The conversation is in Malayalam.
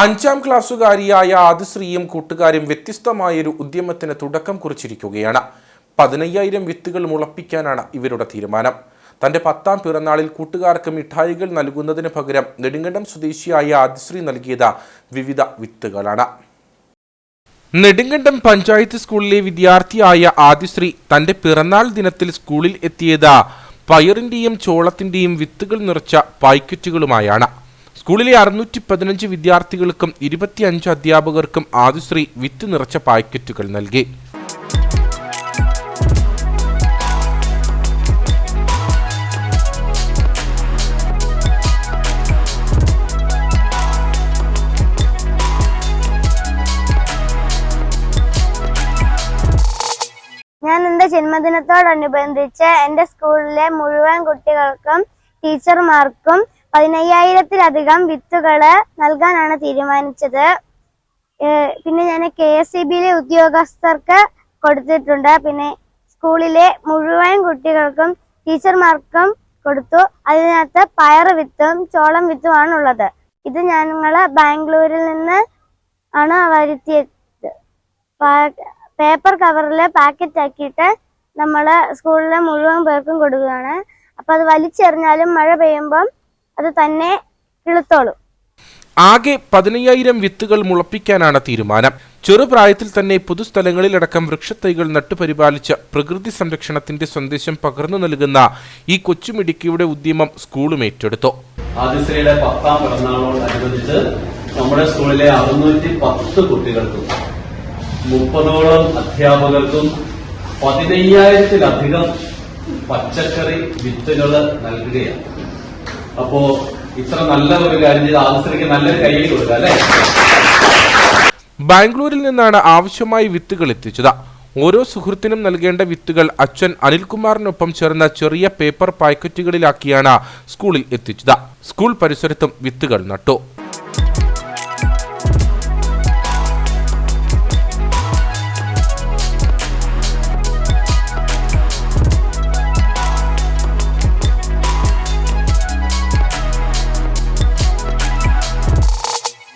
അഞ്ചാം ക്ലാസ്സുകാരിയായ ആദിശ്രീയും കൂട്ടുകാരും വ്യത്യസ്തമായൊരു ഉദ്യമത്തിന് തുടക്കം കുറിച്ചിരിക്കുകയാണ്. 15,000 വിത്തുകൾ മുളപ്പിക്കാനാണ് ഇവരുടെ തീരുമാനം. തന്റെ 10ാം പിറന്നാളിൽ കൂട്ടുകാർക്ക് മിഠായികൾ നൽകുന്നതിന് പകരം നെടുങ്കണ്ടം സ്വദേശിയായ ആദിശ്രീ നൽകിയത് വിവിധ വിത്തുകളാണ്. നെടുങ്കണ്ടം പഞ്ചായത്ത് സ്കൂളിലെ വിദ്യാർത്ഥിയായ ആദിശ്രീ തന്റെ പിറന്നാൾ ദിനത്തിൽ സ്കൂളിൽ എത്തിയത് പയറിന്റെയും ചോളത്തിന്റെയും വിത്തുകൾ നിറച്ച പായ്ക്കറ്റുകളുമായാണ്. സ്കൂളിലെ 615 വിദ്യാർത്ഥികൾക്കും 25 അധ്യാപകർക്കും ആദിശ്രീ വിത്ത് നിറച്ച പാക്കറ്റുകൾ നൽകി. ഞാൻ എന്റെ ജന്മദിനത്തോടനുബന്ധിച്ച് എന്റെ സ്കൂളിലെ മുഴുവൻ കുട്ടികൾക്കും ടീച്ചർമാർക്കും 15,000-ലധികം വിത്തുകൾ നൽകാനാണ് തീരുമാനിച്ചത്. പിന്നെ ഞാൻ KSEBയിലെ ഉദ്യോഗസ്ഥർക്ക് കൊടുത്തിട്ടുണ്ട്. പിന്നെ സ്കൂളിലെ മുഴുവൻ കുട്ടികൾക്കും ടീച്ചർമാർക്കും കൊടുത്തു. അതിനകത്ത് പയർ വിത്തും ചോളം വിത്തുമാണ് ഉള്ളത്. ഇത് ഞങ്ങൾ ബാംഗ്ലൂരിൽ നിന്ന് ആണ് വരുത്തിയത്. പേപ്പർ കവറിൽ പാക്കറ്റ് ആക്കിയിട്ട് നമ്മൾ സ്കൂളിലെ മുഴുവൻ പേർക്കും കൊടുക്കുകയാണ്. അപ്പോൾ അത് വലിച്ചെറിഞ്ഞാലും മഴ പെയ്യുമ്പം അത് തന്നെ കിളുത്തോളും. ആകെ 15,000 വിത്തുകൾ മുളപ്പിക്കാനാണ് തീരുമാനം. ചെറുപ്രായത്തിൽ തന്നെ പൊതുസ്ഥലങ്ങളിലടക്കം വൃക്ഷത്തൈകൾ നട്ടുപരിപാലിച്ച് പ്രകൃതി സംരക്ഷണത്തിന്റെ സന്ദേശം പകർന്നു നൽകുന്ന ഈ കൊച്ചുമിടുക്കിയുടെ ഉദ്യമം സ്കൂളും ഏറ്റെടുത്തു. ആദിശ്രീയുടെ 10ാം പിറന്നാളോടനുബന്ധിച്ച് നമ്മുടെ സ്കൂളിലെ 610 കുട്ടികൾക്കും 30ഓളം അധ്യാപകർക്കും 15,000-ലധികം പച്ചക്കറി വിത്തുകൾ നൽകുകയാണ്. അപ്പോ ഇത്ര നല്ല ഒരു കാര്യം ചെയ്ത് ആദിശ്രീക്ക് നല്ലൊരു കയ്യിൽ കൊടുക്കുക അല്ലേ? ബാംഗ്ലൂരിൽ നിന്നാണ് ആവശ്യമായി വിത്തുകൾ എത്തിച്ചത്. ഓരോ സുഹൃത്തിനും നൽകേണ്ട വിത്തുകൾ അച്ഛൻ അനിൽകുമാറിനൊപ്പം ചേർന്ന ചെറിയ പേപ്പർ പാക്കറ്റുകളിലാക്കിയാണ് സ്കൂളിൽ എത്തിച്ചത്. സ്കൂൾ പരിസരത്തും വിത്തുകൾ നട്ടു.